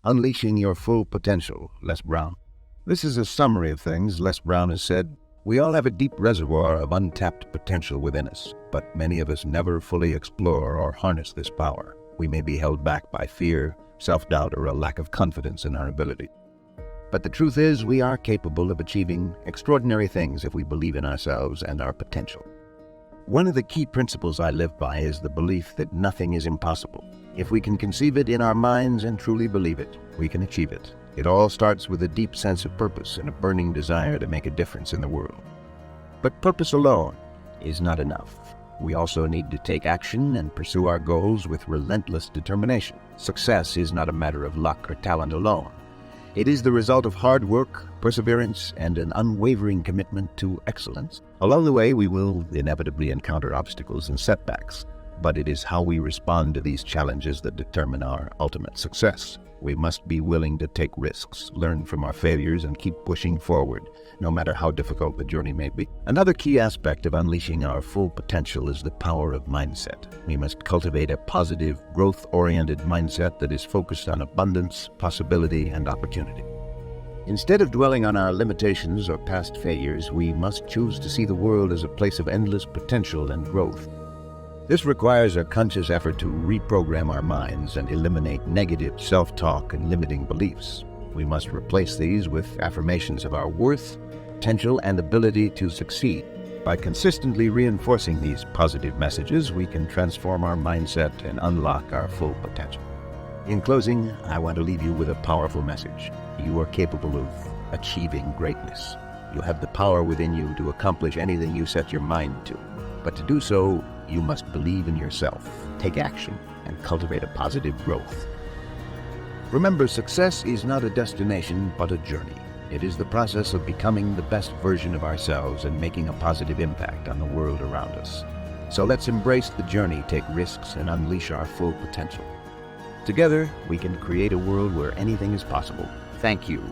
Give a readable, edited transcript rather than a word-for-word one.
Unleashing Your Full Potential, Les Brown. This is a summary of things Les Brown has said. We all have a deep reservoir of untapped potential within us, but many of us never fully explore or harness this power. We may be held back by fear, self-doubt, or a lack of confidence in our ability. But the truth is, we are capable of achieving extraordinary things if we believe in ourselves and our potential. One of the key principles I live by is the belief that nothing is impossible. If we can conceive it in our minds and truly believe it, we can achieve it. It all starts with a deep sense of purpose and a burning desire to make a difference in the world. But purpose alone is not enough. We also need to take action and pursue our goals with relentless determination. Success is not a matter of luck or talent alone. It is the result of hard work, perseverance, and an unwavering commitment to excellence. Along the way, we will inevitably encounter obstacles and setbacks, but it is how we respond to these challenges that determine our ultimate success. We must be willing to take risks, learn from our failures, and keep pushing forward, no matter how difficult the journey may be. Another key aspect of unleashing our full potential is the power of mindset. We must cultivate a positive, growth-oriented mindset that is focused on abundance, possibility, and opportunity. Instead of dwelling on our limitations or past failures, we must choose to see the world as a place of endless potential and growth. This requires a conscious effort to reprogram our minds and eliminate negative self-talk and limiting beliefs. We must replace these with affirmations of our worth, potential, and ability to succeed. By consistently reinforcing these positive messages, we can transform our mindset and unlock our full potential. In closing, I want to leave you with a powerful message. You are capable of achieving greatness. You have the power within you to accomplish anything you set your mind to. But to do so, you must believe in yourself, take action, and cultivate a positive growth. Remember, success is not a destination, but a journey. It is the process of becoming the best version of ourselves and making a positive impact on the world around us. So let's embrace the journey, take risks, and unleash our full potential. Together, we can create a world where anything is possible. Thank you